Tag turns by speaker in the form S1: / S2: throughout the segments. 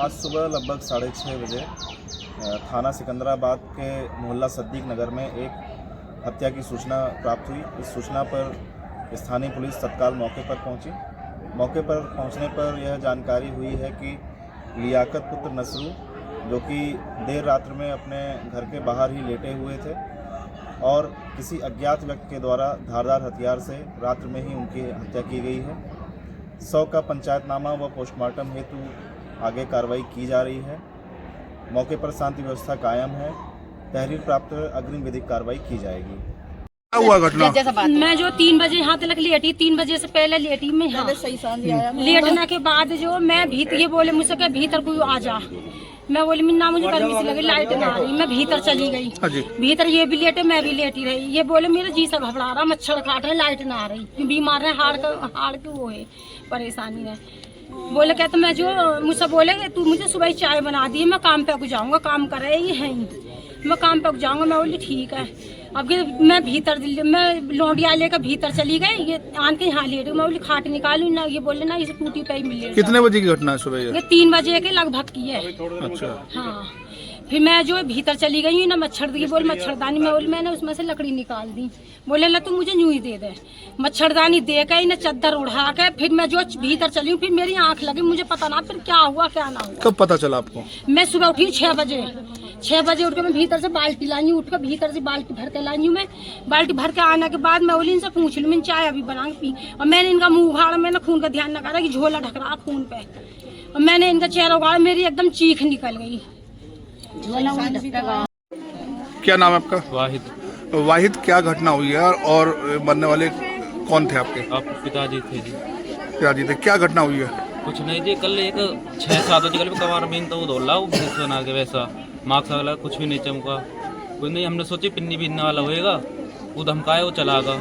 S1: आज सुबह लगभग 6:30 बजे थाना सिकंदराबाद के मोहल्ला सद्दीक नगर में एक हत्या की सूचना प्राप्त हुई। इस सूचना पर स्थानीय पुलिस तत्काल मौके पर पहुंची। मौके पर पहुंचने पर यह जानकारी हुई है कि लियाकत पुत्र नसरू, जो कि देर रात्र में अपने घर के बाहर ही लेटे हुए थे और किसी अज्ञात व्यक्ति के द्वारा धारदार हथियार से रात्र में ही उनकी हत्या की गई है। 100 का पंचायतनामा व पोस्टमार्टम हेतु आगे कार्रवाई की जा रही है। मौके पर शांति व्यवस्था कायम है। तहरीर प्राप्त अग्रिम विधिक कार्रवाई की जाएगी।
S2: क्या हुआ घटना?
S3: मैं जो 3 बजे यहाँ तक लेटी, 3 बजे से पहले लेटी मैं यहाँ। लेटने के बाद जो मैं भीतर, ये बोले मुझसे कि भीतर कोई आ जा। मैं बोली ना मुझे गर्मी से लगी, लाइट ना आ रही। मैं भीतर चली गई। भीतर ये भी लेटे, मैं भी लेटी रही। ये बोले मेरा जी से घबरा रहा, मच्छर काट रहे, लाइट ना आ रही, बीमार है, हाड़ के वो है परेशानी है। बोले क्या तो मैं जो मुझसे बोले तू मुझे सुबह चाय बना दी, मैं काम पे जाऊंगा, काम कर रहे ही हैं, मैं काम पे जाऊंगा। मैं बोली ठीक है। अब मैं भीतर, मैं लौंडिया लेकर भीतर चली गई। ये आन के यहाँ लेट, मैं बोली खाट निकालू ना। ये बोले ना इसे टूटी पे ही मिले।
S2: कितने बजे की घटना है सुबह?
S3: ये 3 बजे के लगभग की है।
S2: अच्छा।
S3: हाँ, फिर मैं जो भीतर चली गई ना, मच्छरदानी, बोल मच्छरदानी, मैं बोली मैंने उसमें से लकड़ी निकाल दी। बोले ला तू मुझे यूं ही दे दे। मच्छरदानी दे के ना चादर उड़ा के फिर मैं जो भीतर चली हूँ, फिर मेरी आंख लगी, मुझे पता ना फिर क्या हुआ क्या ना हुआ।
S2: कब पता चला आपको?
S3: मैं सुबह उठी 6 बजे उठ के मैं भीतर से बाल्टी लाई हूँ। उठ के भीतर से बाल्टी भर के लाई हूँ। मैं बाल्टी भर के आने के बाद मैं बोली इनसे पूछ लूँ, मैंने चाय अभी बना के पी। और मैंने इनका मुंह उघाड़ा, मैंने खून का ध्यान न करा कि झोला ढक रहा खून पे। और मैंने इनका चेहरा उघाड़ा, मेरी एकदम चीख निकल गई।
S2: क्या नाम है आपका?
S4: वाहिद।
S2: वाहिद, क्या घटना हुई है और मरने वाले कौन थे आपके?
S4: आप पिताजी थे जी।
S2: पिताजी थे। क्या घटना हुई है?
S4: कुछ नहीं जी, कल एक 6-7 बजे कल कवार में तो धोला वो भैंस बना के वैसा मार्क्स वाला कुछ भी नहीं चमका। कुछ नहीं, हमने सोची पिन्नी बीनने वाला होएगा, वो धमकाए वो चला गया।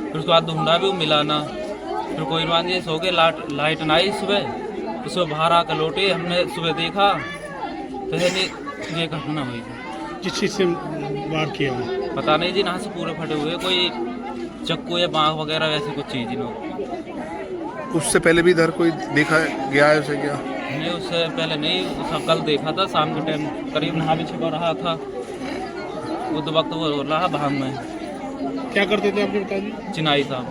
S4: फिर उसके बाद ढूंढा भी वो मिला ना। फिर कोई बात नहीं, सो के लाइट ना आई सुबह। तो सुबह बाहर आकर लौटे, हमने सुबह देखा तो ये घटना हुई।
S5: किस चीज़ से वार किया?
S4: पता नहीं जी, नहा से पूरे फटे हुए, कोई चक्कू या बाँग वगैरह वैसे कुछ चीज़ ना।
S2: उससे पहले भी इधर कोई देखा गया है उसे? क्या
S4: नहीं, उससे पहले नहीं, उसका कल देखा था शाम के टाइम करीब नहा भी छिपा रहा था। वो तो वक्त वो रहा भांग में।
S5: क्या करते थे आपके पिताजी?
S4: चिनाई साहब।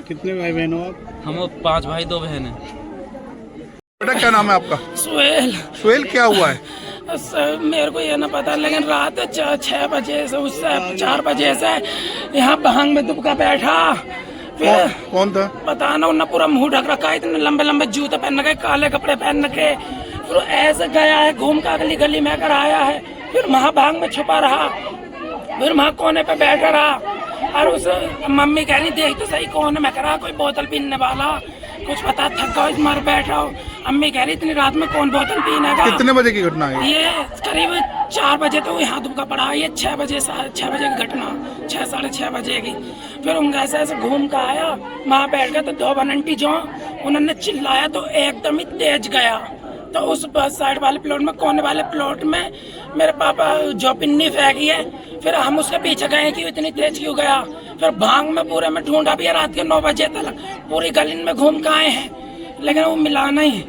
S5: कितने भाई बहन हो आप?
S4: हम 5 भाई 2 बहन हैं।
S2: बेटा क्या नाम है आपका?
S6: सुहेल।
S2: सुहेल, क्या हुआ है?
S6: मेरे को ये ना पता, लेकिन रात 6 बजे से उससे 4 बजे से यहाँ भांग में दुबका बैठा। फिर
S2: कौन था?
S6: पता ना, उन्हें पूरा मुंह ढक रखा है, इतने लंबे लंबे जूते पहन के, काले कपड़े पहन के। फिर ऐसे गया है, घूम का अगली गली में कर आया है। फिर वहाँ भांग में छुपा रहा, फिर वहाँ कोने पे बैठा रहा। और उस मम्मी कह रही देख तो सही कौन है। मैं कह रहा कोई बोतल पीने वाला, कुछ पता थका मर बैठा हो। अम्मी कह रही इतनी रात में कौन बोतल पीने का।
S2: कितने बजे की घटना है?
S6: ये करीब 4 बजे तो यहाँ दुबका पड़ा। ये 6 बजे की घटना, 6-6:30 बजे की। फिर उनका ऐसे घूम कर आया, वहाँ बैठ गया तो 2 बनंटी जो उन्होंने चिल्लाया तो एकदम ही तेज गया। तो उस साइड वाले प्लॉट में, कोने वाले प्लॉट में मेरे पापा जो पिन्नी फेंकी है। फिर हम उसके पीछे गए कि इतनी तेज क्यों गया। फिर भांग में पूरे में ढूंढा भी है, रात के 9 बजे तक पूरी गली में घूम के आए हैं, लेकिन वो मिला नहीं।